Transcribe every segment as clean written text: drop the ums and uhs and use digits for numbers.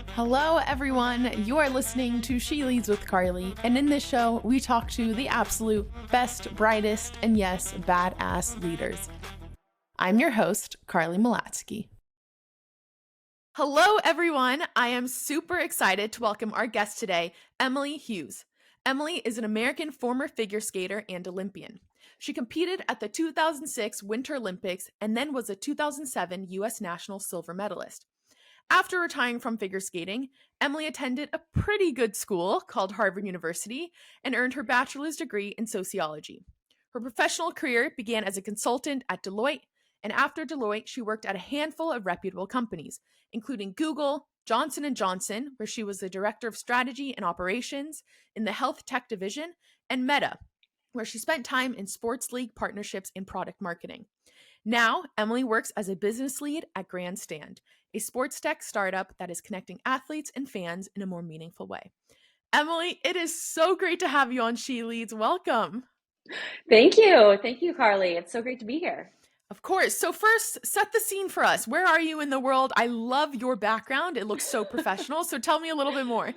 Hello, everyone. You are listening to She Leads with Carly, and in this show, we talk to the absolute best, brightest, and yes, badass leaders. I'm your host, Carly Malatsky. Hello, everyone. I am super excited to welcome our guest today, Emily Hughes. Emily is an American former figure skater and Olympian. She competed at the 2006 Winter Olympics and then was a 2007 U.S. national silver medalist. After retiring from figure skating, Emily attended a pretty good school called Harvard University and earned her bachelor's degree in sociology. Her professional career began as a consultant at Deloitte, and after Deloitte, she worked at a handful of reputable companies, including Google, Johnson & Johnson, where she was the director of strategy and operations in the health tech division, and Meta, where she spent time in sports league partnerships and product marketing. Now, Emily works as a business lead at Grandstand, a sports tech startup that is connecting athletes and fans in a more meaningful way. Emily, it is so great to have you on She Leads. Welcome. Thank you. Thank you, Carly. It's so great to be here. Of course. So first, set the scene for us. Where are you in the world? I love your background. It looks so professional. So tell me a little bit more.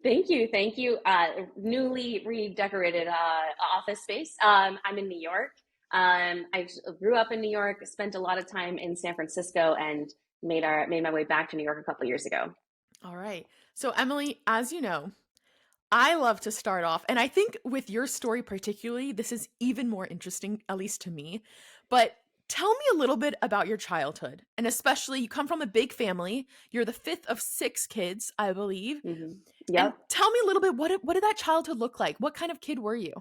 Thank you. Thank you. Newly redecorated office space. I'm in New York. I grew up in New York, spent a lot of time in San Francisco, and made my way back to New York a couple years ago. All right. So Emily, as you know, I love to start off, and I think with your story particularly, this is even more interesting, at least to me. But tell me a little bit about your childhood, and especially you come from a big family. You're the fifth of six kids, I believe. And Yep. tell me a little bit, what did that childhood look like? What kind of kid were you?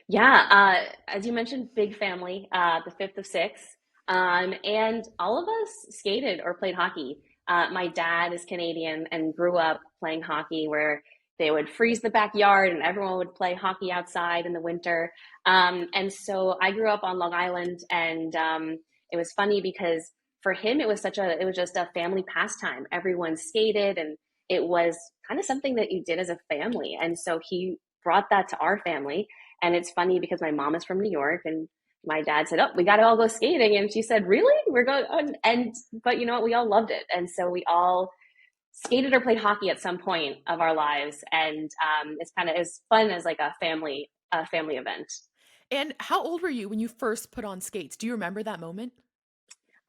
Yeah. As you mentioned, big family, the fifth of six. And all of us skated or played hockey. My dad is Canadian and grew up playing hockey where they would freeze the backyard and everyone would play hockey outside in the winter. And so I grew up on Long Island, and it was funny because for him it was just a family pastime. Everyone skated, and it was kind of something that you did as a family. And so he brought that to our family. And it's funny because my mom is from New York, and my dad said, "Oh, we got to all go skating." And she said, "Really? We're going?" But you know what? We all loved it. And so we all skated or played hockey at some point of our lives. And it's kind of as fun as like a family event. And how old were you when you first put on skates? Do you remember that moment?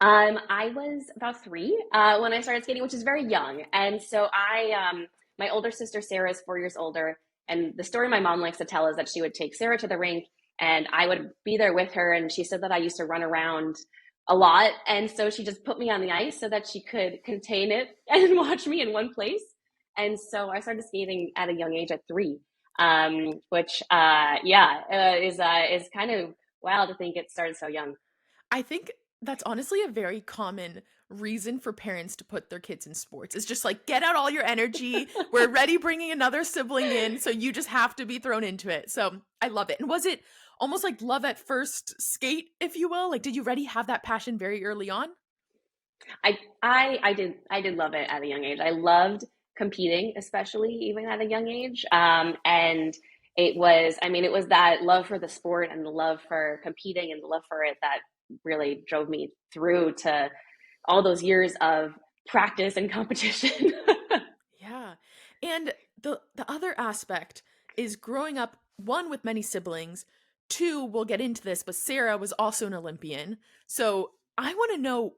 I was about three when I started skating, which is very young. And so my older sister Sarah is 4 years older. And the story my mom likes to tell is that she would take Sarah to the rink, and I would be there with her. And she said that I used to run around a lot. And so she just put me on the ice so that she could contain it and watch me in one place. And so I started skating at a young age at three, which, is kind of wild to think it started so young. I think that's honestly a very common reason for parents to put their kids in sports. It's just like, get out all your energy. We're already bringing another sibling in, so you just have to be thrown into it. So I love it. And was it almost like love at first skate, if you will? Like, did you already have that passion very early on? I did love it at a young age. I loved competing, especially even at a young age. And it was that love for the sport and the love for competing and the love for it that really drove me through to all those years of practice and competition. Yeah. And the other aspect is growing up, one, with many siblings, two, we'll get into this, but Sarah was also an Olympian. So I want to know,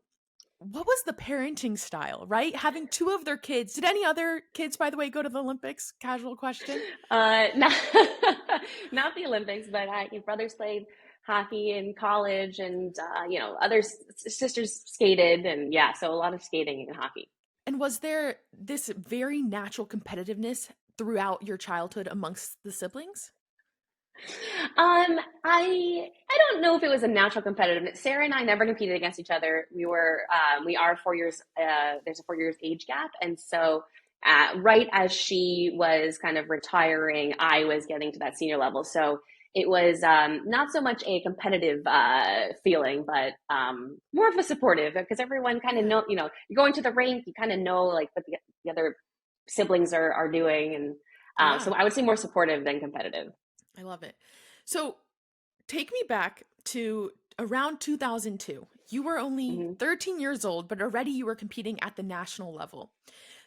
what was the parenting style, right? Having two of their kids. Did any other kids, by the way, go to the Olympics? Casual question. Not, not the Olympics, but your brothers played hockey in college, and sisters skated, and yeah, so a lot of skating and hockey. And was there this very natural competitiveness throughout your childhood amongst the siblings? I don't know if it was a natural competitive. Sarah and I never competed against each other. We are 4 years. There's a 4 years age gap, and so right as she was kind of retiring, I was getting to that senior level. So it was not so much a competitive feeling, but more of a supportive, because everyone kind of Yeah. you're going to the rink, you kind of know like what the other siblings are doing, and Yeah. so I would say more supportive than competitive. I love it. So take me back to around 2002. You were only Hmm. 13 years old, but already you were competing at the national level.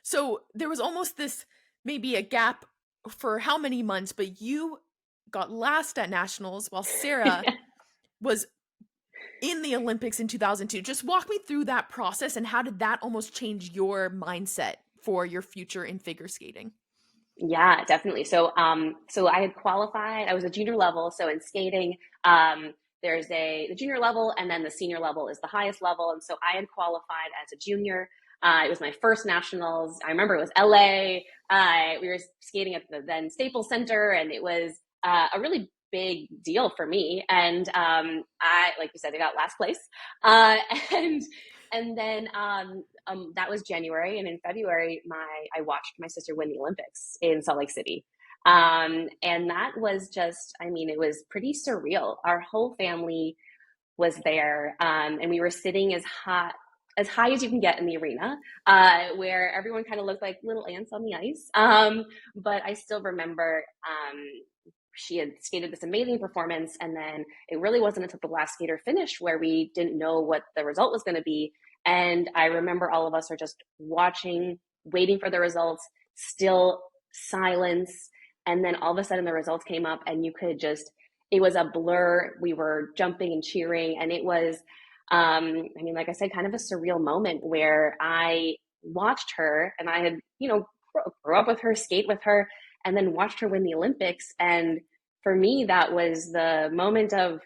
So there was almost this maybe a gap for how many months, but you got last at nationals while Sarah was in the Olympics in 2002. Just walk me through that process and how did that almost change your mindset for your future in figure skating? Yeah, definitely. So I had qualified. I was a junior level. So in skating, there's the junior level, and then the senior level is the highest level. And so I had qualified as a junior. It was my first nationals. I remember it was LA. We were skating at the then Staples Center, and it was a really big deal for me. And like you said, I got last place. Uh, and and then that was January, and in February, I watched my sister win the Olympics in Salt Lake City, and that was just, I mean, it was pretty surreal. Our whole family was there, and we were sitting as high as you can get in the arena, where everyone kind of looked like little ants on the ice. But I still remember she had skated this amazing performance, and then it really wasn't until the last skater finished where we didn't know what the result was going to be. And I remember all of us are just watching, waiting for the results, still silence. And then all of a sudden the results came up, and you could just, it was a blur. We were jumping and cheering, and it was, I mean, like I said, kind of a surreal moment where I watched her, and I had, grew up with her, skate with her, and then watched her win the Olympics. And for me, that was the moment of,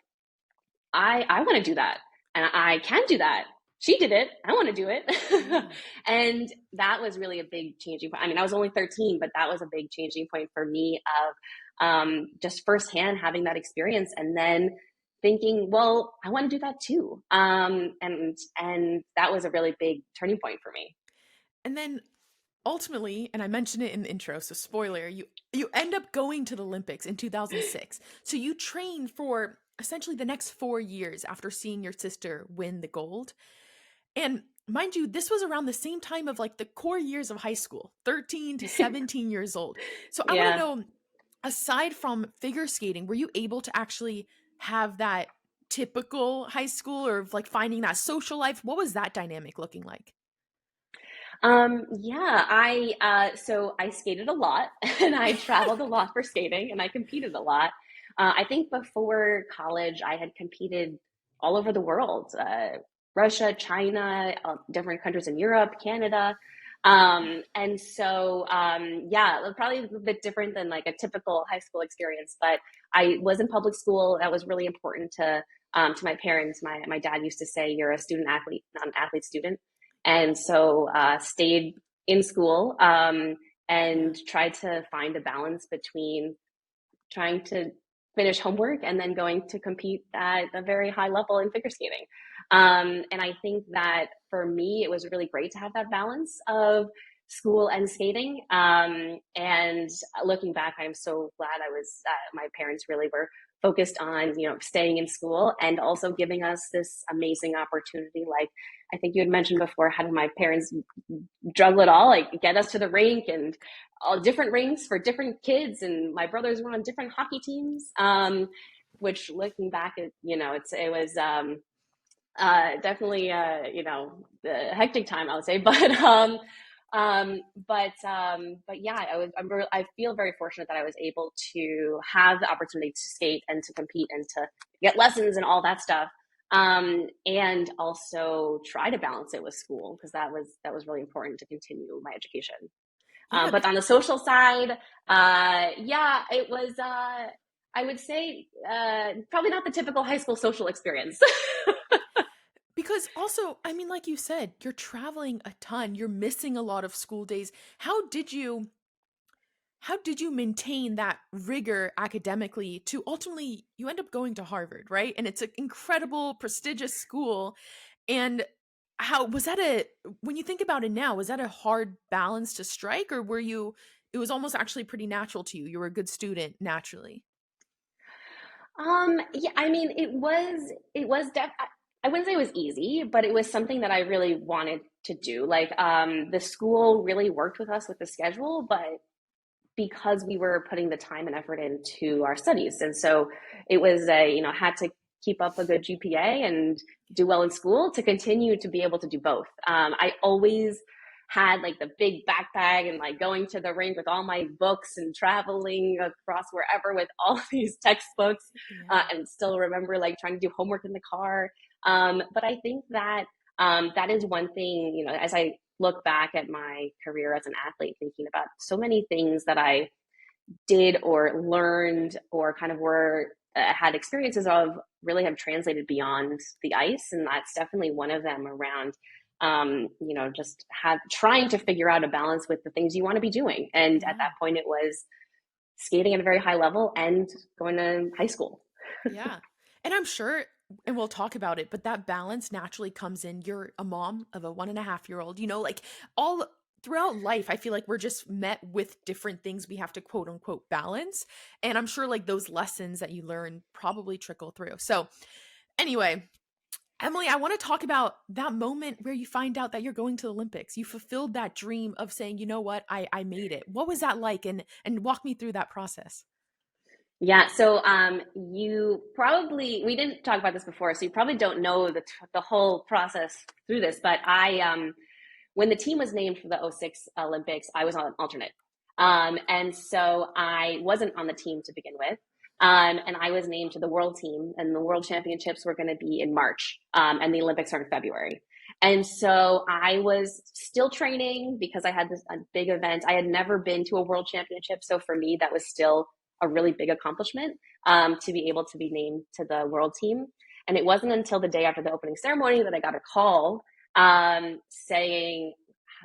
I want to do that, and I can do that. She did it. I want to do it. Yeah. And that was really a big changing point. I mean, I was only 13, but that was a big changing point for me of just firsthand having that experience, and then thinking, well, I want to do that too. And that was a really big turning point for me. And then ultimately, and I mentioned it in the intro, so spoiler, you end up going to the Olympics in 2006. So you trained for essentially the next 4 years after seeing your sister win the gold. And mind you, this was around the same time of like the core years of high school, 13 to 17 years old. So I want to Yeah. know, aside from figure skating, were you able to actually have that typical high school or like finding that social life? What was that dynamic looking like? Yeah, so I skated a lot and I traveled a lot for skating, and I competed a lot. I think before college, I had competed all over the world, Russia, China, different countries in Europe, Canada. And so, yeah, it was probably a bit different than like a typical high school experience, but I was in public school. That was really important to my parents. My dad used to say, "You're a student athlete, not an athlete student." And so stayed in school, Yeah. and tried to find a balance between trying to finish homework and then going to compete at a very high level in figure skating. And I think that for me, it was really great to have that balance of school and skating. And looking back, I'm so glad my parents really were focused on, staying in school and also giving us this amazing opportunity. Like I think you had mentioned before, having my parents juggle it all, like get us to the rink and all different rinks for different kids. And my brothers were on different hockey teams, which looking back at, it was definitely, the hectic time, I would say. But yeah, I feel very fortunate that I was able to have the opportunity to skate and to compete and to get lessons and all that stuff. And also try to balance it with school, because that was really important to continue my education. Yeah. But on the social side, yeah, it was, I would say, probably not the typical high school social experience. Because also, I mean, like you said, you're traveling a ton, you're missing a lot of school days. How did you maintain that rigor academically to ultimately you end up going to Harvard, right? And it's an incredible, prestigious school. And how was that a when you think about it now, was that a hard balance to strike, or were you it was almost actually pretty natural to you? You were a good student naturally. Yeah, I mean, I wouldn't say it was easy, but it was something that I really wanted to do. Like, the school really worked with us with the schedule, but because we were putting the time and effort into our studies. And so it was had to keep up a good GPA and do well in school to continue to be able to do both. I always had like the big backpack and like going to the rink with all my books and traveling across wherever with all these textbooks, Yeah. and still remember like trying to do homework in the car. But I think that that is one thing, you know, as I look back at my career as an athlete, thinking about so many things that I did or learned or kind of were had experiences of really have translated beyond the ice, and that's definitely one of them around you know, just have trying to figure out a balance with the things you want to be doing. And at Yeah. that point, it was skating at a very high level and going to high school. Yeah. And I'm sure, and we'll talk about it, but that balance naturally comes in. You're a mom of a 1.5-year-old, like all throughout life, I feel like we're just met with different things we have to quote unquote balance. And I'm sure like those lessons that you learn probably trickle through. So, anyway, Emily, I want to talk about that moment where you find out that you're going to the Olympics. You fulfilled that dream of saying, you know what, I made it. What was that like? And walk me through that process. Yeah, so you probably we didn't talk about this before, so you probably don't know the whole process through this. But I when the team was named for the '06 Olympics, I was on an alternate. And so I wasn't on the team to begin with. And I was named to the world team, and the world championships were going to be in March, and the Olympics are in February. And so I was still training because I had this a big event. I had never been to a world championship. So for me, that was still a really big accomplishment to be able to be named to the world team. And it wasn't until the day after the opening ceremony that I got a call saying,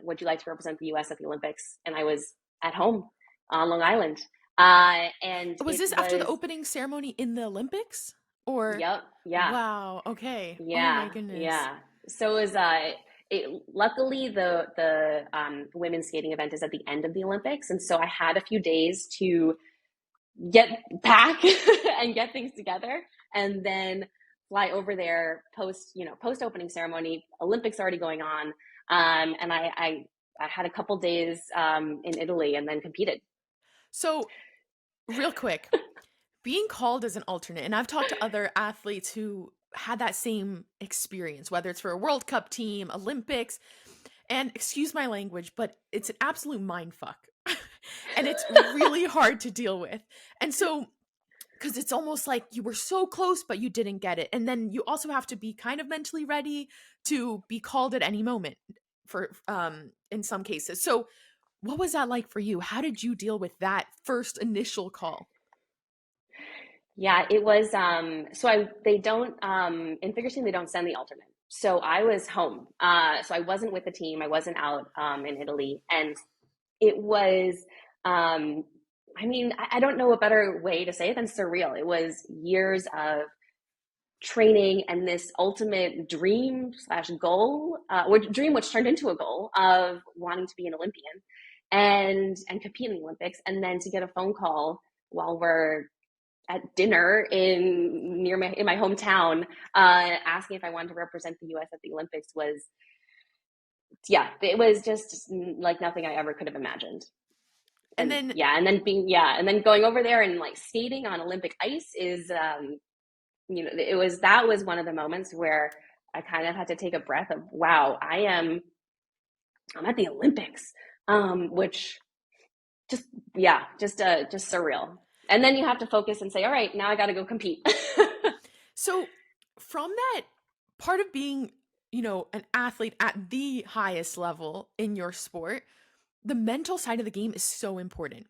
would you like to represent the US at the Olympics? And I was at home on Long Island. And Was it this after the was, opening ceremony in the Olympics? Or yep, yeah, wow, okay. Oh my yeah, goodness. yeah. So it was, luckily the women's skating event is at the end of the Olympics. And so I had a few days to get back and get things together, and then fly over there post opening ceremony. Olympics already going on, and I had a couple days in Italy and then competed. So, real quick, being called as an alternate, and I've talked to other athletes who had that same experience, whether it's for a World Cup team, Olympics, and excuse my language, but it's an absolute mind fuck. And it's really hard to deal with. And so, because it's almost like you were so close, but you didn't get it. And then you also have to be kind of mentally ready to be called at any moment for in some cases. So what was that like for you? How did you deal with that first initial call? Yeah, it was. So I they don't in figure skating they don't send the alternate. So I was home. So I wasn't with the team. I wasn't out in Italy, and it was. I mean, I don't know a better way to say it than surreal. It was years of training and this ultimate dream slash goal, which dream which turned into a goal of wanting to be an Olympian and compete in the Olympics, and then to get a phone call while we're at dinner in my hometown, asking if I wanted to represent the U.S. at the Olympics was, yeah, it was just like nothing I ever could have imagined. And And then yeah, and then and then going over there and like skating on Olympic ice is, that was one of the moments where I kind of had to take a breath of, wow, I'm at the Olympics, which just, yeah, just surreal. And then you have to focus and say, all right, now I got to go compete. so from that part of being, an athlete at the highest level in your sport, the mental side of the game is so important.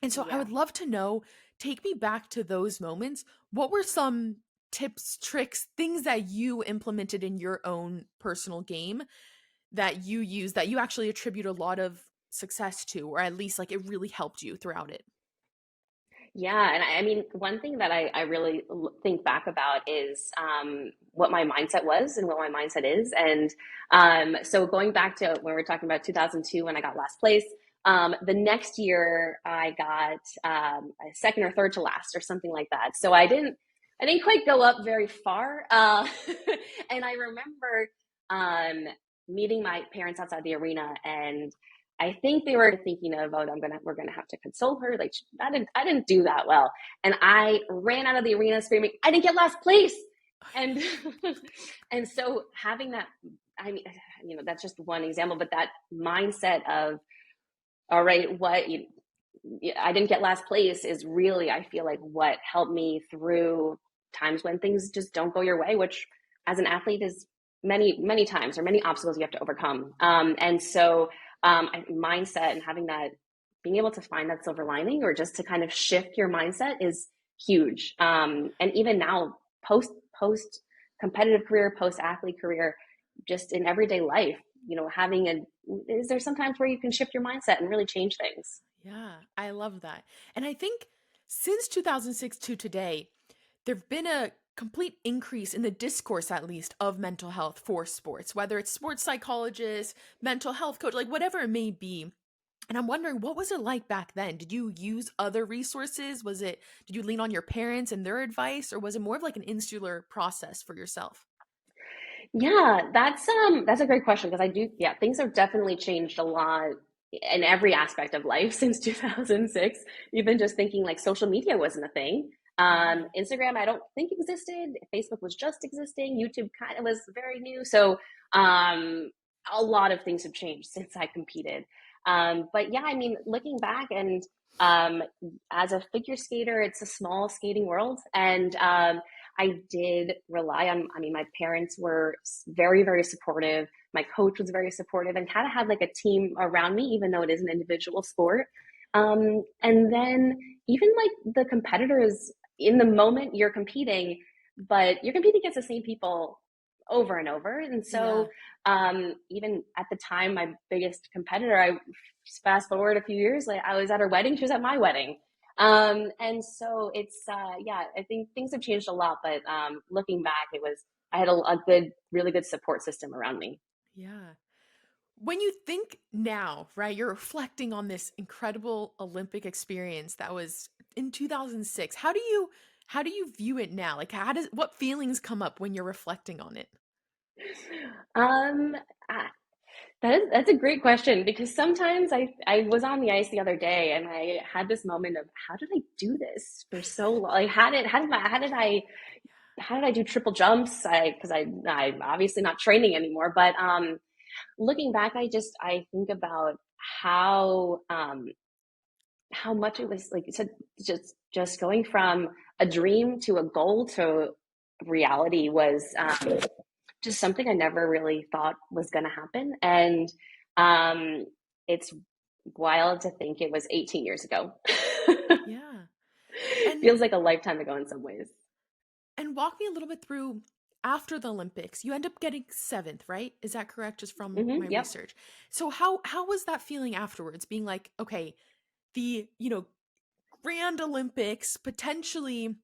And so I Yeah. would love to know, take me back to those moments. What were some tips, tricks, things that you implemented in your own personal game that you use that you actually attribute a lot of success to, or at least like it really helped you throughout it? Yeah, and I mean, one thing that I really think back about is what my mindset was and what my mindset is. And so going back to when we were talking about 2002 when I got last place, the next year I got a second or third to last or something like that. So I didn't quite go up very far. And I remember meeting my parents outside the arena, and I think they were thinking of, oh, we're gonna have to console her. Like I didn't do that well, and I ran out of the arena screaming, I didn't get last place, And and so having that, I mean, that's just one example, but that mindset of, all right, I didn't get last place is really, I feel like, what helped me through times when things just don't go your way, which as an athlete is many, many times, or many obstacles you have to overcome. And so mindset and having that, being able to find that silver lining or just to kind of shift your mindset is huge. And even now, post competitive career, post athlete career, just in everyday life, having is there sometimes where you can shift your mindset and really change things? Yeah, I love that. And I think since 2006 to today, there've been a complete increase in the discourse, at least, of mental health for sports, whether it's sports psychologists, mental health coach, like whatever it may be. And I'm wondering, what was it like back then? Did you use other resources? Did you lean on your parents and their advice, or was it more of like an insular process for yourself? Yeah, that's a great question because I do, yeah, things have definitely changed a lot in every aspect of life since 2006. Even just thinking like social media wasn't a thing. Yeah. Instagram, I don't think existed. Facebook was just existing. YouTube kind of was very new. So um, a lot of things have changed since I competed. But yeah, I mean, looking back and um, as a figure skater, it's a small skating world, and I did rely on, I mean, my parents were very, very supportive. My coach was very supportive and kind of had like a team around me, even though it is an individual sport. And then even like the competitors, in the moment you're competing, but you're competing against the same people over and over. And Yeah. so even at the time, my biggest competitor, I fast forward a few years, like I was at her wedding, she was at my wedding. And so it's yeah, I think things have changed a lot, but looking back, I had a good, really good support system around me. Yeah. When you think now, right, you're reflecting on this incredible Olympic experience that was in 2006. How do you view it now? Like what feelings come up when you're reflecting on it? Um, I, that's a great question because sometimes I was on the ice the other day and I had this moment of how did I do this for so long? Like how did I do triple jumps? Because I'm obviously not training anymore, but looking back, I think about how how much it was like you said, just going from a dream to a goal to reality was just something I never really thought was going to happen, and it's wild to think it was 18 years ago. Yeah. And Feels like a lifetime ago in some ways. walk me a little bit through after the Olympics. You end up getting seventh, right? Is that correct? Just from my Yep. research. So how was that feeling afterwards? Being like, okay, the Grand Olympics potentially.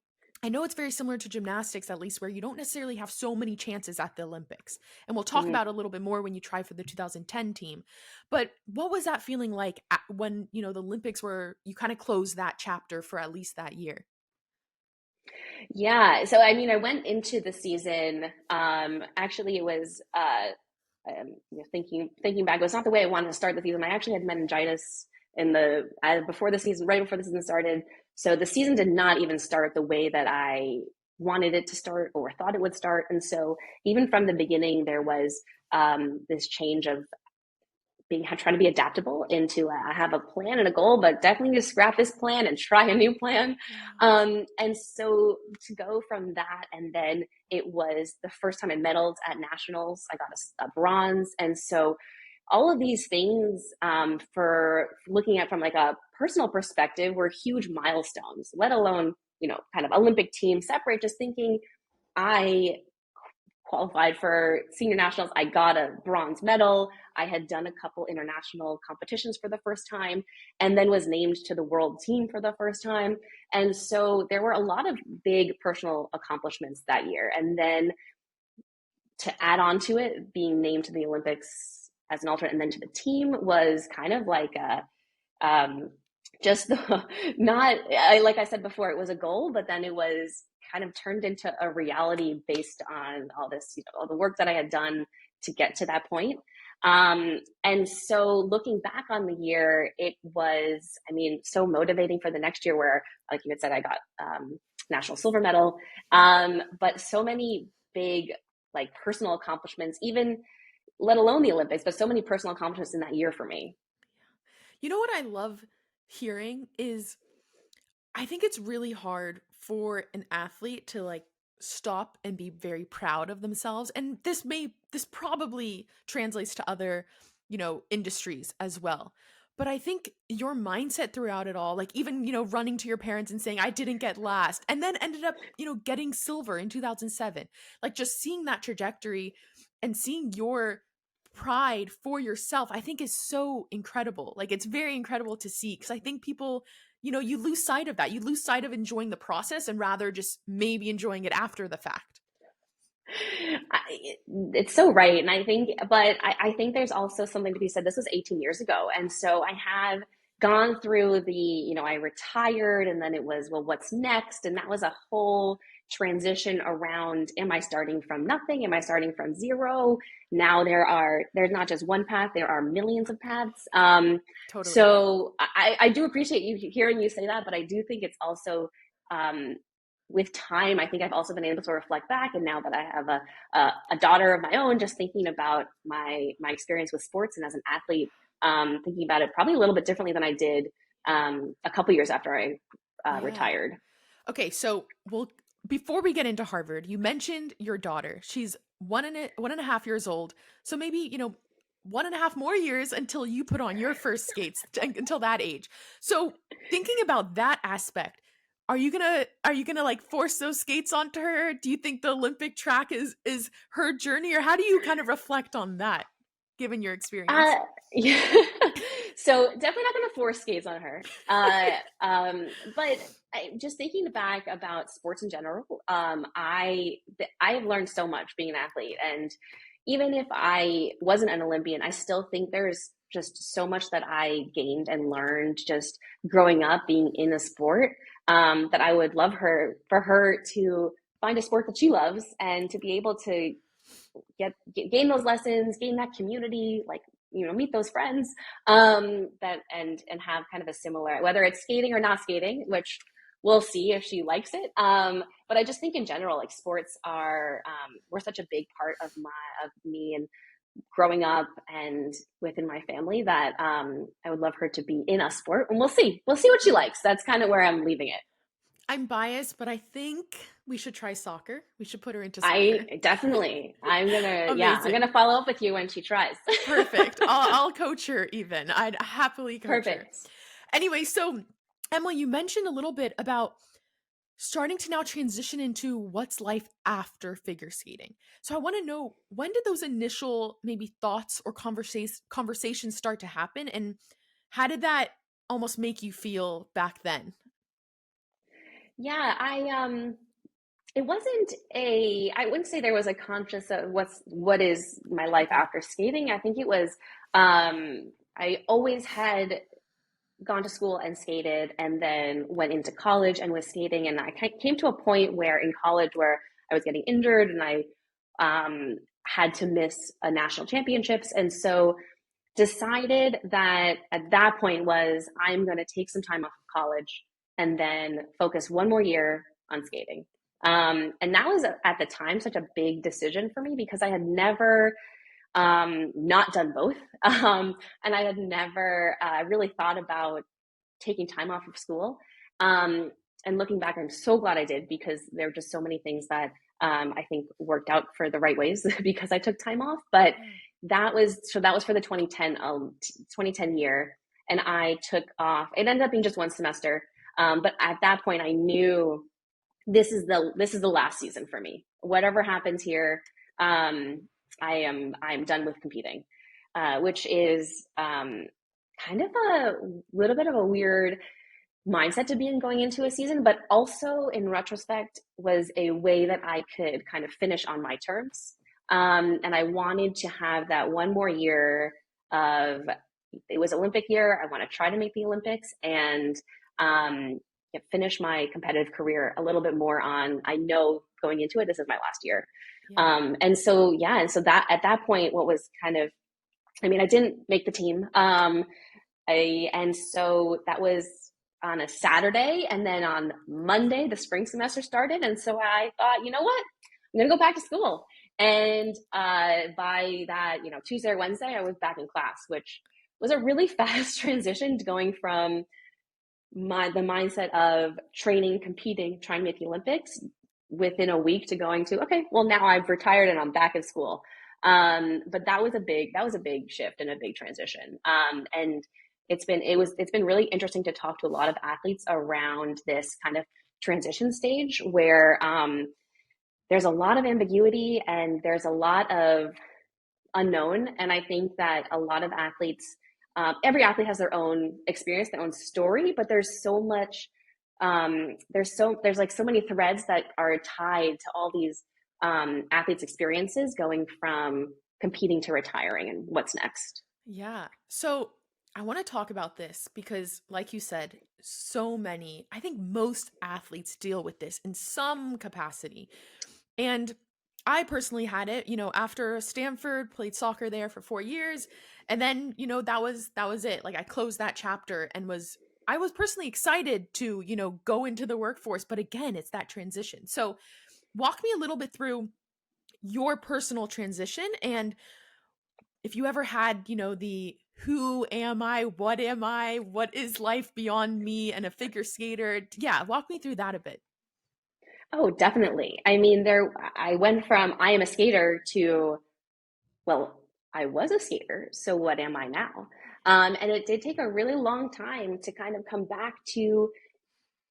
I know it's very similar to gymnastics, at least, where you don't necessarily have so many chances at the Olympics. And we'll talk Mhm. about it a little bit more when you try for the 2010 team. But what was that feeling like when, the Olympics were, you kind of closed that chapter for at least that year? Yeah. So, I mean, I went into the season. Actually, it was thinking back, it was not the way I wanted to start the season. I actually had meningitis in the before the season, right before the season started. So the season did not even start the way that I wanted it to start or thought it would start. And so even from the beginning, there was this change of being trying to be adaptable into I have a plan and a goal, but definitely to scrap this plan and try a new plan. Yeah. And so to go from that, and then it was the first time I medaled at nationals. I got a bronze, and so all of these things for looking at from like a personal perspective were huge milestones. Let alone kind of Olympic team separate. Just thinking I qualified for senior nationals. I got a bronze medal. I had done a couple international competitions for the first time and then was named to the world team for the first time. And so there were a lot of big personal accomplishments that year. And then to add on to it, being named to the Olympics as an alternate and then to the team was kind of like just the not like I said before, it was a goal, but then it was kind of turned into a reality based on all this, all the work that I had done to get to that point. And so looking back on the year, it was, I mean, so motivating for the next year where, like you had said, I got national silver medal. But so many big, like, personal accomplishments, even let alone the Olympics, but so many personal accomplishments in that year for me. You know what I love hearing is I think it's really hard for an athlete to like stop and be very proud of themselves. And this probably translates to other, industries as well. But I think your mindset throughout it all, like even, running to your parents and saying, I didn't get last, and then ended up, getting silver in 2007, like just seeing that trajectory and seeing your pride for yourself, I think is so incredible. Like it's very incredible to see because I think people, you lose sight of that. You lose sight of enjoying the process and rather just maybe enjoying it after the fact. It's so right. And I think, but I think there's also something to be said. This was 18 years ago. And so I have gone through I retired and then it was, well, what's next? And that was a whole transition around, am I starting from nothing? Am I starting from zero? Now there's not just one path, there are millions of paths. Totally. So I do appreciate you hearing you say that, but I do think it's also, um, with time, I think I've also been able to reflect back. And now that I have a daughter of my own, just thinking about my experience with sports and as an athlete, thinking about it probably a little bit differently than I did a couple years after I Yeah. retired. Okay, so before we get into Harvard, you mentioned your daughter. She's 1.5 years old. So maybe, 1.5 more years until you put on your first skates until that age. So thinking about that aspect, are you gonna like force those skates onto her? Do you think the Olympic track is her journey, or how do you kind of reflect on that, given your Uh, experience? yeah. So definitely not going to force skates on her. But just thinking back about sports in general, I have learned so much being an athlete, and even if I wasn't an Olympian, I still think there's just so much that I gained and learned just growing up being in a sport. That I would love for her to find a sport that she loves and to be able to gain those lessons, gain that community, like, meet those friends, that and have kind of a similar, whether it's skating or not skating, which we'll see if she likes it. But I just think in general, like, sports are, were such a big part of me and growing up and within my family that, I would love her to be in a sport, and we'll see what she likes. That's kind of where I'm leaving it. I'm biased, but I think we should try soccer. We should put her into I soccer. definitely, I'm Amazing. gonna follow up with you when she tries. Perfect. I'll coach her even. I'd happily coach her. Perfect. Anyway, so Emily, you mentioned a little bit about starting to now transition into what's life after figure skating. So I want to know, when did those initial maybe thoughts or conversations start to happen, and how did that almost make you feel back then? Yeah, it wasn't a, I wouldn't say there was a conscious of what is my life Okay. after skating. I think it was, I always had gone to school and skated and then went into college and was skating. And I came to a point where in college where I was getting injured and I, had to miss a national championships. And so decided that at that point was, I'm going to take some time off of college and then focus one more year on skating. And that was at the time such a big decision for me because I had never, not done both. And I had never really thought about taking time off of school. And looking back, I'm so glad I did because there were just so many things that, I think worked out for the right ways because I took time off. But Yeah. that was for the 2010 year, and I took off. It ended up being just one semester, but at that point, I knew this is the last season for me. Whatever happens here, I'm done with competing, which is, kind of a little bit of a weird mindset to be in going into a season, but also in retrospect was a way that I could kind of finish on my terms. And I wanted to have that one more year of, it was Olympic year. I want to try to make the Olympics and, finish my competitive career a little bit more on, I know going into it, this is my last year. Yeah. And so that at that point, what was kind of, I mean, I didn't make the team. And so that was on a Saturday, and then on Monday the spring semester started, and so I thought, you know what, I'm gonna go back to school. And by that, Tuesday or Wednesday, I was back in class, which was a really fast transition to going from the mindset of training, competing, trying to make the Olympics within a week to going to, okay, well, now I've retired and I'm back in school. But that was a big shift and a big transition. And it's been really interesting to talk to a lot of athletes around this kind of transition stage where there's a lot of ambiguity and there's a lot of unknown. And I think that a lot of athletes, every athlete has their own experience, their own story, but there's so much, there's like so many threads that are tied to all these athletes' experiences going from competing to retiring and what's next. Yeah. So I want to talk about this because, like you said, so many, I think most athletes deal with this in some capacity. And I personally had it, after Stanford, played soccer there for 4 years. And then, that was it. Like I closed that chapter and I was personally excited to, go into the workforce. But again, it's that transition. So walk me a little bit through your personal transition and if you ever had, the who am I, what is life beyond me and a figure skater? Yeah, walk me through that a bit. Oh, definitely. I mean, I went from I am a skater to, well, I was a skater, so what am I now? And it did take a really long time to kind of come back to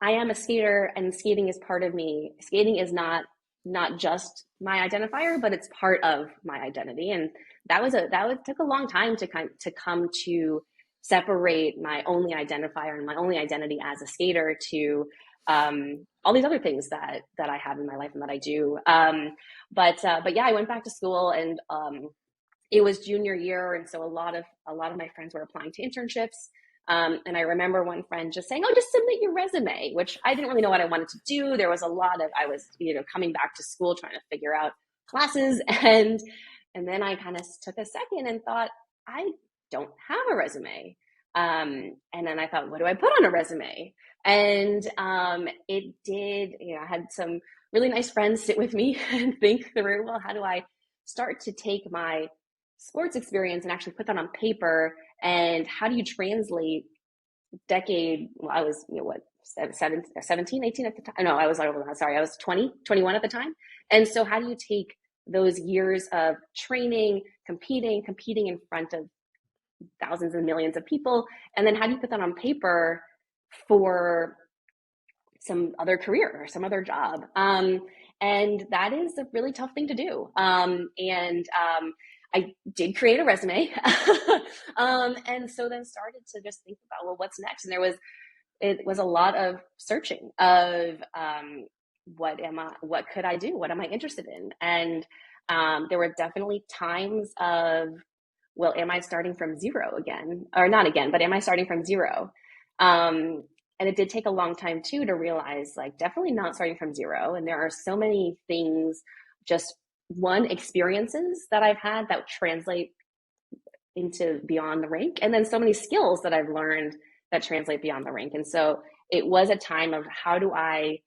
I am a skater and skating is part of me. Skating is not just my identifier, but it's part of my identity. And took a long time to come to separate my only identifier and my only identity as a skater to all these other things that I have in my life and that I do. But yeah, I went back to school and it was junior year, and so a lot of my friends were applying to internships. And I remember one friend just saying, "Oh, just submit your resume," which I didn't really know what I wanted to do. There was a lot of I was coming back to school trying to figure out classes, and then I kind of took a second and thought, I don't have a resume. And then I thought, what do I put on a resume? And it did. I had some really nice friends sit with me and think through, well, how do I start to take my sports experience and actually put that on paper, and how do you translate well, I was, what, 17, 18 at the time? No, I was, sorry, I was 20, 21 at the time. And so how do you take those years of training, competing in front of thousands and millions of people, and then how do you put that on paper for some other career or some other job? And that is a really tough thing to do. And I did create a resume. And so then started to just think about, well, what's next? And it was a lot of searching of what could I do? What am I interested in? And there were definitely times of, well, am I starting from zero again? Or not again, but am I starting from zero? And it did take a long time too to realize, like, definitely not starting from zero. And there are so many things, just experiences that I've had that translate into beyond the rink, and then so many skills that I've learned that translate beyond the rink. And so it was a time of how do I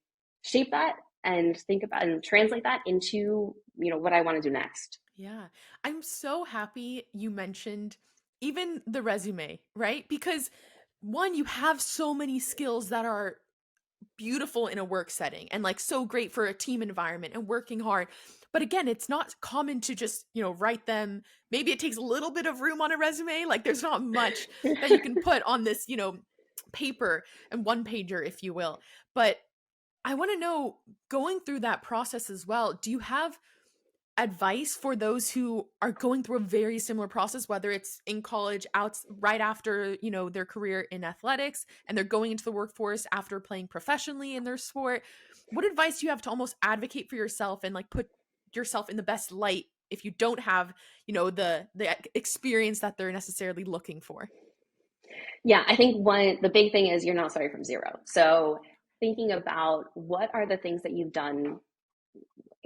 shape that and think about and translate that into what I want to do next. Yeah. I'm so happy you mentioned even the resume, right? Because one, you have so many skills that are beautiful in a work setting and like so great for a team environment and working hard. But again, it's not common to just, write them. Maybe it takes a little bit of room on a resume. Like there's not much that you can put on this, paper and one pager, if you will. But I want to know, going through that process as well, do you have advice for those who are going through a very similar process, whether it's in college, out right after their career in athletics, and they're going into the workforce after playing professionally in their sport? What advice do you have to almost advocate for yourself and like put yourself in the best light if you don't have the experience that they're necessarily looking for? Yeah, I think the big thing is you're not starting from zero. So thinking about what are the things that you've done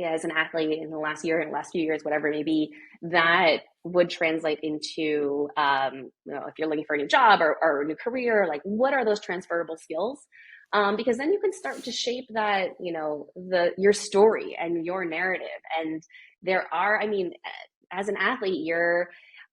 as an athlete in the last year and last few years, whatever it may be, that would translate into, if you're looking for a new job or a new career, like what are those transferable skills? Because then you can start to shape that, your story and your narrative. And there are, I mean, as an athlete, you're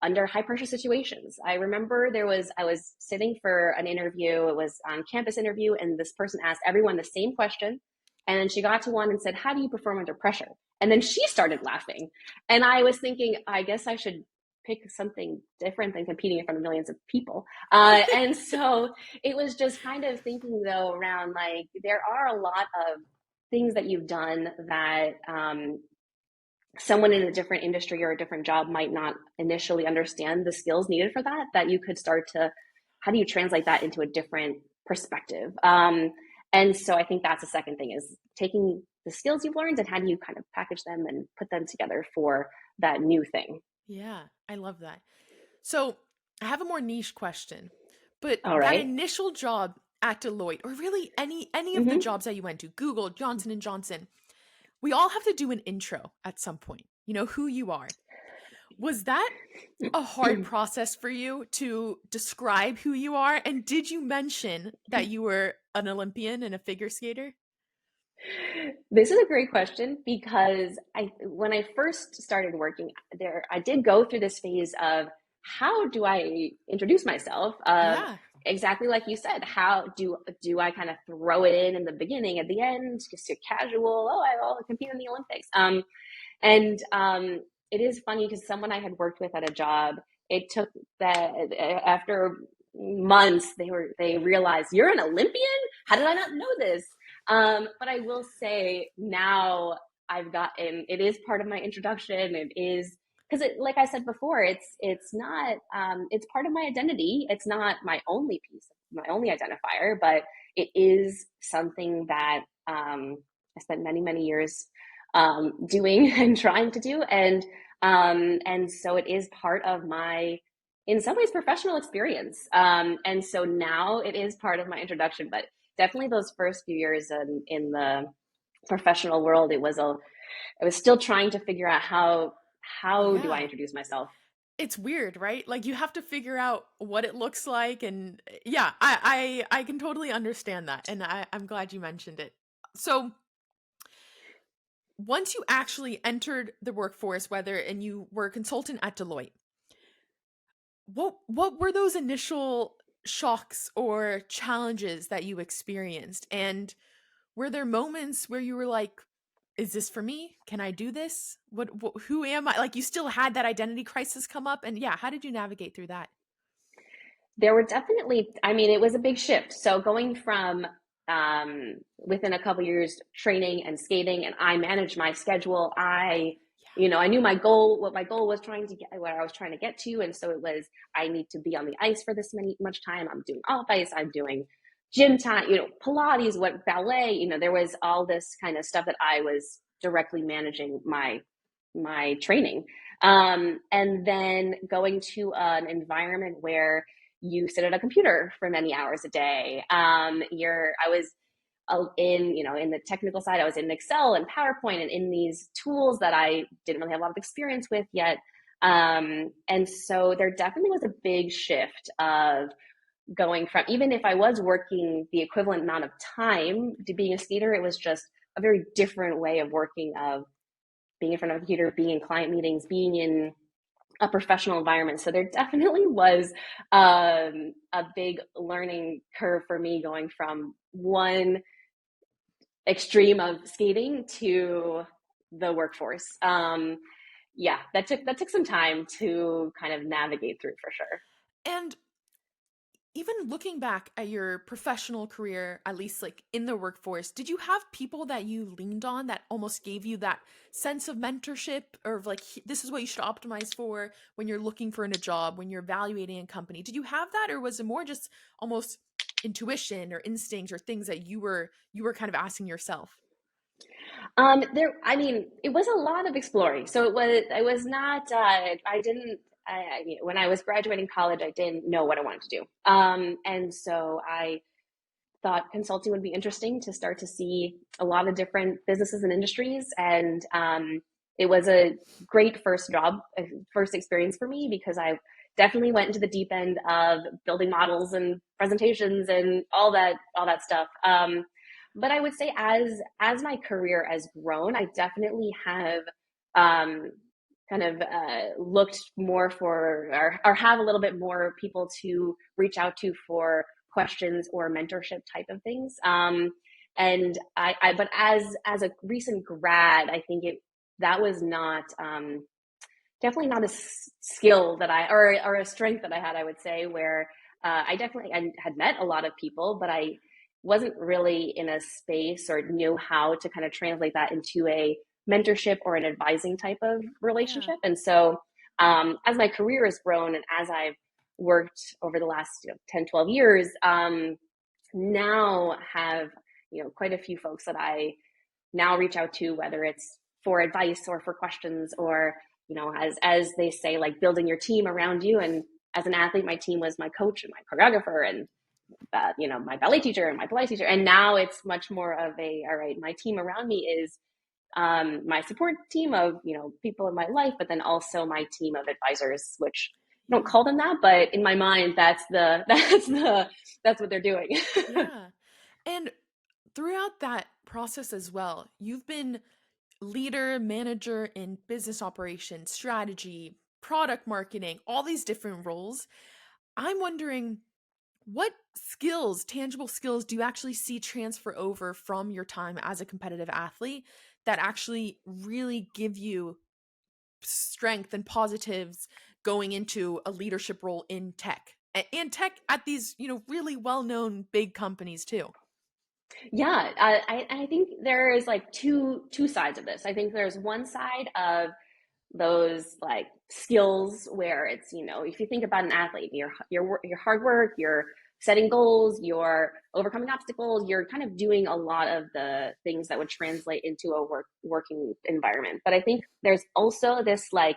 under high pressure situations. I remember I was sitting for an interview, it was on campus interview, and this person asked everyone the same question. And then she got to one and said, "How do you perform under pressure?" And then she started laughing. And I was thinking, I guess I should pick something different than competing in front of millions of people. And so it was just kind of thinking, though, around like there are a lot of things that you've done that someone in a different industry or a different job might not initially understand the skills needed for that, that you could start to, how do you translate that into a different perspective? And so I think that's the second thing, is taking the skills you've learned and how do you kind of package them and put them together for that new thing. Yeah, I love that. So I have a more niche question, but All that right. initial job at Deloitte, or really any of the Mm-hmm. jobs that you went to, Google, Johnson and Johnson, we all have to do an intro at some point. You know who you are. Was that a hard process for you to describe who you are? And did you mention that you were an Olympian and a figure skater? This is a great question because when I first started working there, I did go through this phase of how do I introduce myself? Yeah. Exactly like you said, how do I kind of throw it in the beginning, at the end, just a casual? Oh, I'll compete in the Olympics. And it is funny because someone I had worked with at a job, it took that after months they realized, "You're an Olympian? How did I not know this?" But I will say now I've gotten, it is part of my introduction. It is because like I said before, it's not it's part of my identity. It's not my only piece, my only identifier, but it is something that I spent many years doing and trying to do, and so it is part of my, in some ways, professional experience. And so now it is part of my introduction, but definitely those first few years in the professional world, I was still trying to figure out how do I Yeah. introduce myself. It's weird, right? Like you have to figure out what it looks like, and yeah, I can totally understand that. And I'm glad you mentioned it. So once you actually entered the workforce, whether and you were a consultant at Deloitte, what were those initial shocks or challenges that you experienced? And were there moments where you were like, is this for me? Can I do this? What who am I? Like you still had that identity crisis come up, and yeah, how did you navigate through that? There were definitely, I mean, it was a big shift. So going from within a couple years training and skating, and I managed my schedule. I knew my goal, what my goal was trying to get, what I was trying to get to. And so it was, I need to be on the ice for this much time. I'm doing off ice. I'm doing gym time, Pilates, what ballet, there was all this kind of stuff that I was directly managing my training. And then going to an environment where you sit at a computer for many hours a day. I was in the technical side, I was in Excel and PowerPoint and in these tools that I didn't really have a lot of experience with yet. And so there definitely was a big shift of going from, even if I was working the equivalent amount of time to being a skater, it was just a very different way of working, of being in front of a computer, being in client meetings, being in a professional environment. So there definitely was a big learning curve for me, going from one extreme of skating to the workforce. Yeah, that took some time to kind of navigate through, for sure. And even looking back at your professional career, at least like in the workforce, did you have people that you leaned on that almost gave you that sense of mentorship, or of like, this is what you should optimize for when you're looking for in a job, when you're evaluating a company? Did you have that, or was it more just almost intuition or instinct or things that you were kind of asking yourself? I mean, it was a lot of exploring. So I was not, I didn't, when I was graduating college, I didn't know what I wanted to do. And so thought consulting would be interesting to start to see a lot of different businesses and industries. And it was a great first job, first experience for me because I definitely went into the deep end of building models and presentations and all that stuff. But I would say as my career has grown, I definitely have um, kind of looked more for or have a little bit more people to reach out to for questions or mentorship type of things. And but as a recent grad, I think that was not definitely not a skill that or a strength that I had. I would say where I had met a lot of people, but I wasn't really in a space or knew how to kind of translate that into a mentorship or an advising type of Yeah. relationship. And so as my career has grown and as I've worked over the last 10, 12 years, now have, quite a few folks that I now reach out to, whether it's for advice or for questions or, as they say, like building your team around you. And as an athlete, my team was my coach and my choreographer and my ballet teacher and my Pilates teacher. And now it's much more of all right, my team around me is my support team of, people in my life, but then also my team of advisors, which I don't Yeah. call them that, but in my mind, that's what they're doing. Yeah. And throughout that process as well, you've been leader, manager in business operations, strategy, product marketing, all these different roles. I'm wondering what skills, tangible skills, do you actually see transfer over from your time as a competitive athlete that actually really give you strength and positives going into a leadership role in tech? And tech at these, really well-known big companies too. Yeah, I think there is like two sides of this. I think there's one side of those like skills where it's, if you think about an athlete, your hard work, you're setting goals, you're overcoming obstacles, you're kind of doing a lot of the things that would translate into a working environment. But I think there's also this like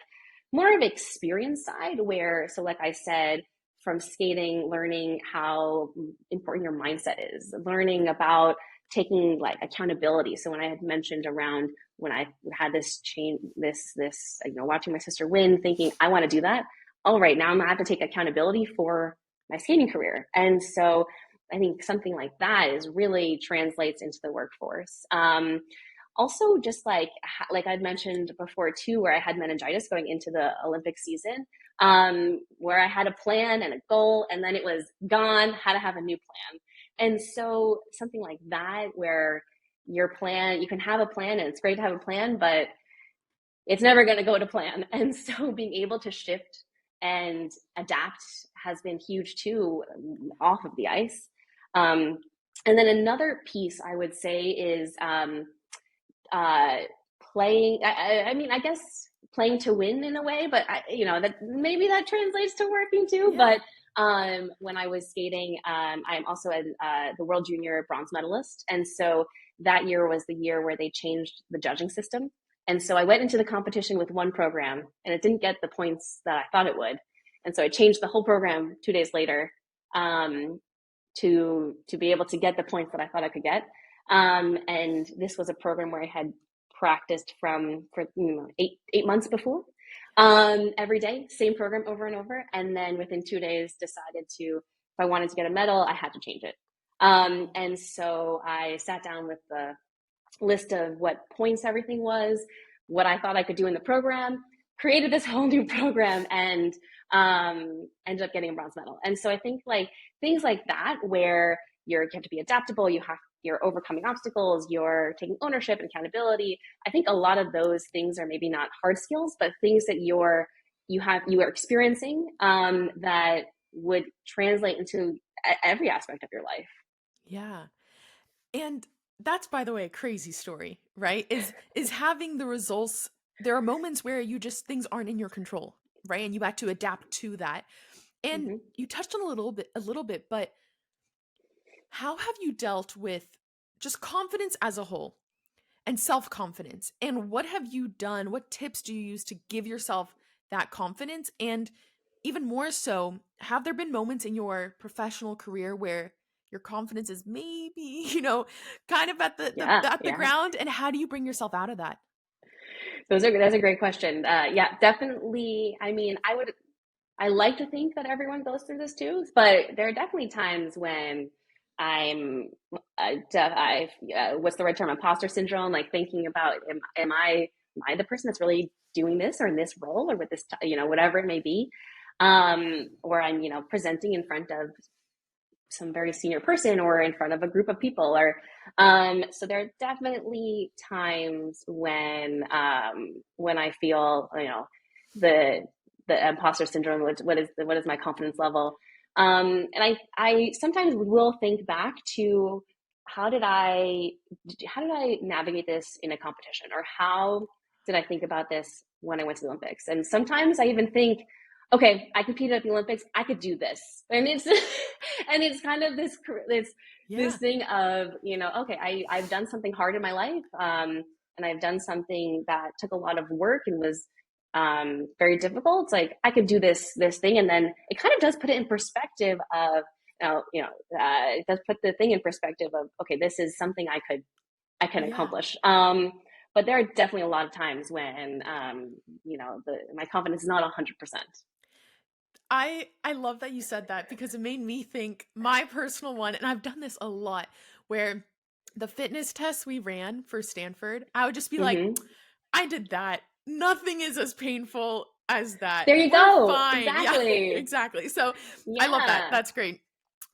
more of experience side where, so like I said, from skating, learning how important your mindset is, learning about taking like accountability. So when I had mentioned around when I had this change, this, watching my sister win, thinking I want to do that. All right, now I'm gonna have to take accountability for my skating career. And so I think something like that is really translates into the workforce. Also, just like I'd mentioned before too, where I had meningitis going into the Olympic season, where I had a plan and a goal, and then it was gone. Had to have a new plan, and so something like that, where your plan, you can have a plan, and it's great to have a plan, but it's never going to go to plan. And so being able to shift and adapt has been huge too, off of the ice. Um, and then another piece I would say is uh, playing. I mean, I guess playing to win in a way, but that maybe that translates to working too. Yeah. But when I was skating, I'm also the world junior bronze medalist, and so that year was the year where they changed the judging system. And so I went into the competition with one program, and it didn't get the points that I thought it would, and so I changed the whole program 2 days later um, to be able to get the points that I thought I could get. And this was a program where I had practiced for 8 months before, every day, same program over and over. And then within 2 days, decided if I wanted to get a medal, I had to change it. Wow. And so I sat down with the list of what points everything was, what I thought I could do in the program, created this whole new program, and ended up getting a bronze medal. And so I think like things like that, where you have to be adaptable, you're overcoming obstacles, you're taking ownership and accountability. I think a lot of those things are maybe not hard skills, but things that you are experiencing that would translate into every aspect of your life. Yeah. And that's, by the way, a crazy story, right? Is having the results. There are moments where you just things aren't in your control, right? And you have to adapt to that. And Mm-hmm. you touched on a little bit, but how have you dealt with just confidence as a whole and self-confidence? And what have you done? What tips do you use to give yourself that confidence? And even more so, have there been moments in your professional career where your confidence is maybe, kind of at Yeah, at the yeah. ground, and how do you bring yourself out of that? That's a great question. Yeah, definitely. I mean, I like to think that everyone goes through this too, but there are definitely times when I'm, what's the right term? Imposter syndrome, like thinking about, am I the person that's really doing this or in this role or with this, whatever it may be. Or I'm, presenting in front of some very senior person or in front of a group of people or so there are definitely times when I feel the imposter syndrome, what is my confidence level, and I sometimes will think back to how did I how did I navigate this in a competition, or how did I think about this when I went to the Olympics. And sometimes I even think, okay, I competed at the Olympics, I could do this. And it's and it's kind of this Yeah. thing of, okay, I've done something hard in my life, and I've done something that took a lot of work and was very difficult. It's like I could do this thing, and then it kind of does put it in perspective of, it does put the thing in perspective of, okay, this is something I can Yeah. accomplish. But there are definitely a lot of times when my confidence is not 100%. I love that you said that because it made me think my personal one, and I've done this a lot, where the fitness tests we ran for Stanford, I would just be like, Hmm. I did that. Nothing is as painful as that. There you We're go. fine. Yeah, Exactly. exactly. So I love that. Yeah. That's great.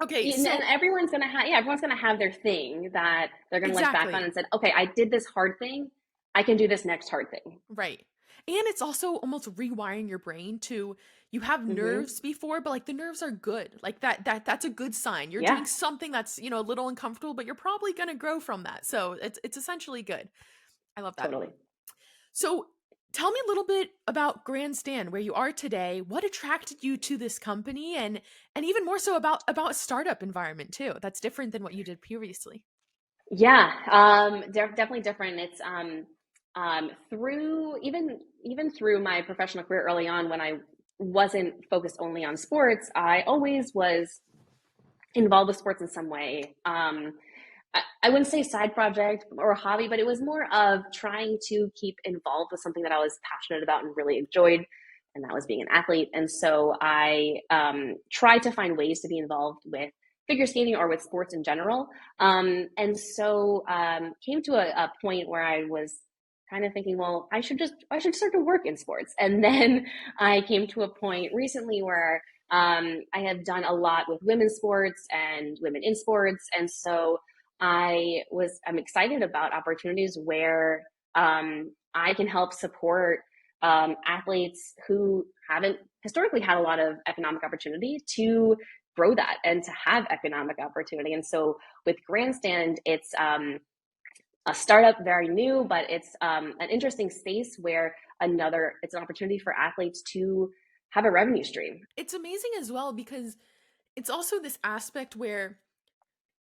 Okay, And so everyone's gonna have their thing that they're gonna look back on exactly. and said, okay, I did this hard thing. I can do this next hard thing. Right. And it's also almost rewiring your brain to you have Hmm. nerves before, but like the nerves are good. Like that's a good sign. You're Yeah, doing something that's, a little uncomfortable, but you're probably going to grow from that. So it's essentially good. I love that. totally. So tell me a little bit about Grandstand, where you are today. What attracted you to this company, and even more so about a startup environment too. That's different than what you did previously. Yeah, definitely different. It's through even through my professional career early on, when I wasn't focused only on sports, I always was involved with sports in some way. I wouldn't say side project or hobby, but it was more of trying to keep involved with something that I was passionate about and really enjoyed, and that was being an athlete. And so I tried to find ways to be involved with figure skating or with sports in general. And so came to a point where I was kind of thinking, well, I should start to work in sports. And then I came to a point recently where I have done a lot with women's sports and women in sports, and so I'm excited about opportunities where I can help support athletes who haven't historically had a lot of economic opportunity to grow that and to have economic opportunity. And so with Grandstand, it's a startup, very new, but it's an interesting space where it's an opportunity for athletes to have a revenue stream. It's amazing as well because it's also this aspect where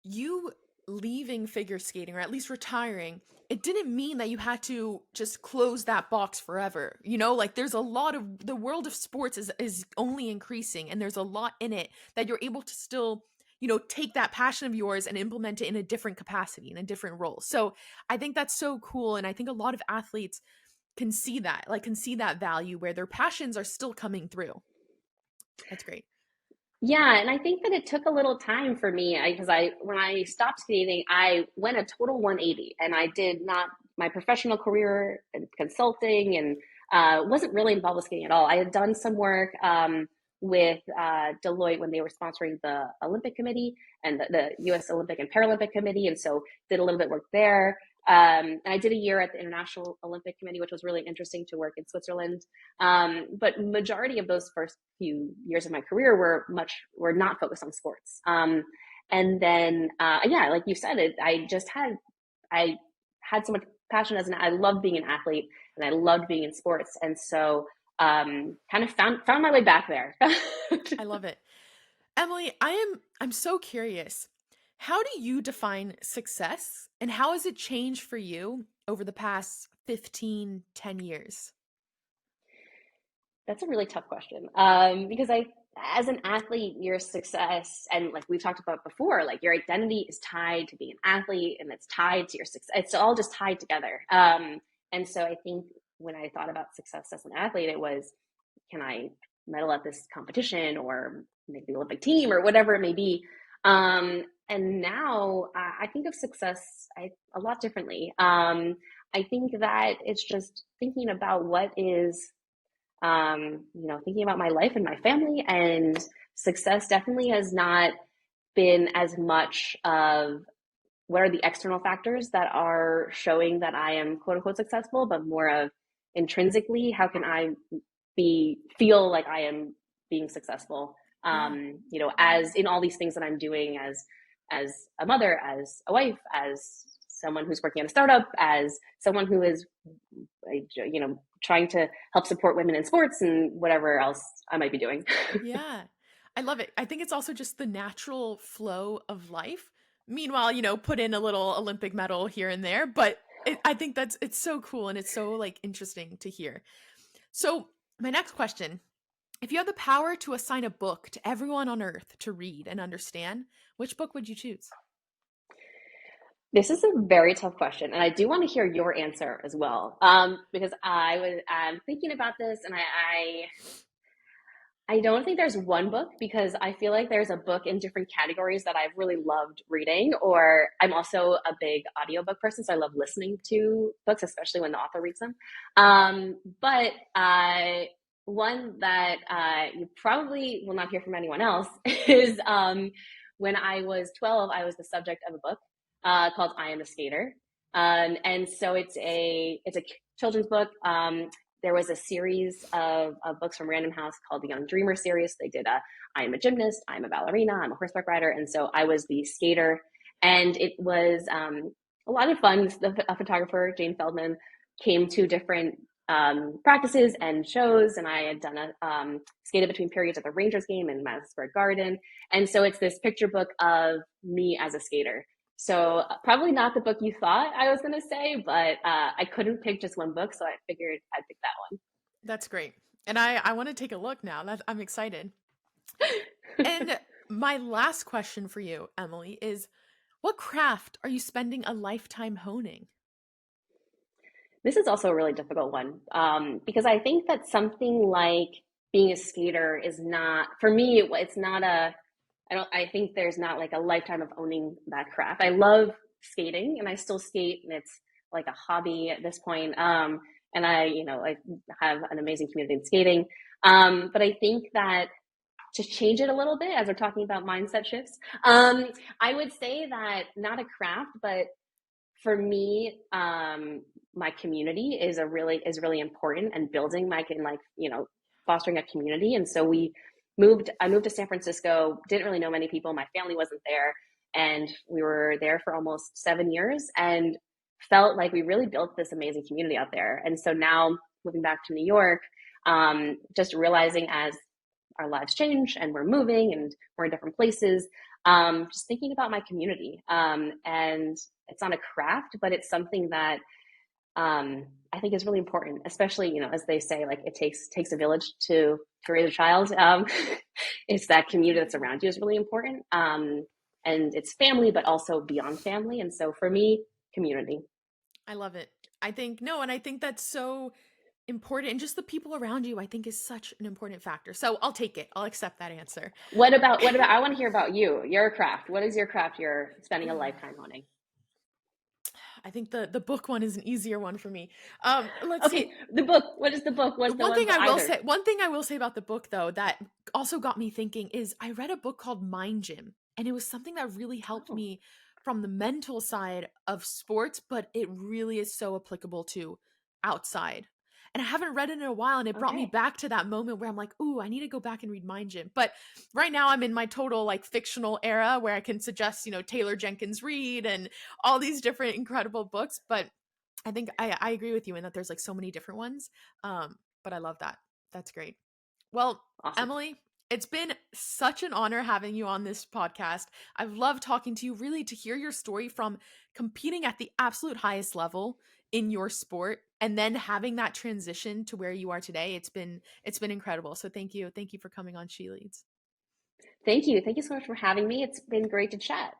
you leaving figure skating, or at least retiring, it didn't mean that you had to just close that box forever. Like there's a lot of the world of sports is only increasing, and there's a lot in it that you're able to still, take that passion of yours and implement it in a different capacity, in a different role. So I think that's so cool. And I think a lot of athletes can see that value where their passions are still coming through. That's great. Yeah, and I think that it took a little time for me, because when I stopped skating, I went a total 180, and I did not my professional career in consulting, and wasn't really involved with skating at all. I had done some work with Deloitte when they were sponsoring the Olympic Committee and the U.S. Olympic and Paralympic Committee, and so did a little bit of work there. And I did a year at the International Olympic Committee, which was really interesting to work in Switzerland. But majority of those first few years of my career were not focused on sports. And then yeah, like you said, I had so much passion I loved being an athlete, and I loved being in sports, and so kind of found my way back there. I love it. Emily, I'm so curious. How do you define success, and how has it changed for you over the past 15, 10 years? That's a really tough question, because as an athlete, your success, and like we've talked about before, like your identity is tied to being an athlete, and it's tied to your success. It's all just tied together. And so I think when I thought about success as an athlete, it was, can I medal at this competition or make the Olympic team or whatever it may be. And now I think of success a lot differently. I think that it's just thinking about what is, thinking about my life and my family, and success definitely has not been as much of what are the external factors that are showing that I am quote unquote successful, but more of intrinsically, how can I feel like I am being successful? Yeah. As in all these things that I'm doing as a mother, as a wife, as someone who's working at a startup, as someone who is, trying to help support women in sports and whatever else I might be doing. Yeah. I love it. I think it's also just the natural flow of life. Meanwhile, put in a little Olympic medal here and there, but I think it's so cool and it's so like interesting to hear. So, my next question, if you had the power to assign a book to everyone on earth to read and understand, which book would you choose? This is a very tough question, and I do want to hear your answer as well, because I'm thinking about this, and I don't think there's one book, because I feel like there's a book in different categories that I've really loved reading, or I'm also a big audiobook person, so I love listening to books, especially when the author reads them. But one that you probably will not hear from anyone else is, when I was 12, I was the subject of a book called I Am a Skater. And so it's a children's book. There was a series of books from Random House called the Young Dreamer series. They did I am a gymnast, I'm a ballerina, I'm a horseback rider. And so I was the skater. And it was a lot of fun. A photographer, Jane Feldman, came to different practices and shows. And I had done skated between periods at the Rangers game in Madison Square Garden. And so it's this picture book of me as a skater. So probably not the book you thought I was going to say, but I couldn't pick just one book, so I figured I'd pick that That's great. And I want to take a look now. I'm excited. And my last question for you, Emily, is what craft are you spending a lifetime honing? This is also a really difficult one, because I think that something like being a skater is not, for me, it's not a, I think there's not like a lifetime of owning that craft. I love skating and I still skate, and it's like a hobby at this point. And I have an amazing community in skating. But I think that to change it a little bit, as we're talking about mindset shifts, I would say that not a craft, but for me, my community is really important, and building fostering a community. And so I moved to San Francisco, didn't really know many people. My family wasn't there. And we were there for almost 7 years, and felt like we really built this amazing community out there. And so now moving back to New York, just realizing as our lives change and we're moving and we're in different places, just thinking about my community. And it's not a craft, but it's something that I think is really important, especially, as they say, like it takes a village to raise a child. It's that community that's around you is really important. And it's family, but also beyond family. And so for me, community. I love it. I think no, and I think that's so important. And just the people around you, I think, is such an important factor. So I'll take it. I'll accept that answer. What about, I want to hear about you, your craft. What is your craft you're spending a lifetime honing? I think the book one is an easier one for me. Let's Okay, see. the book. What is the book? What's the one, either? One thing I will say about the book though that also got me thinking is I read a book called Mind Gym, and it was something that really helped Oh, me from the mental side of sports, but it really is so applicable to outside. And I haven't read it in a while, and it brought me okay. back to that moment where I'm like, "Ooh, I need to go back and read Mind Gym." But right now I'm in my total like fictional era where I can suggest, Taylor Jenkins Reid and all these different incredible books, but I think I agree with you in that there's like so many different ones. But I love that. That's great. Well, Awesome. Emily, It's been such an honor having you on this podcast. I've loved talking to you, really, to hear your story from competing at the absolute highest level in your sport and then having that transition to where you are today. It's been incredible. So thank you. Thank you for coming on She Leads. Thank you. Thank you so much for having me. It's been great to chat.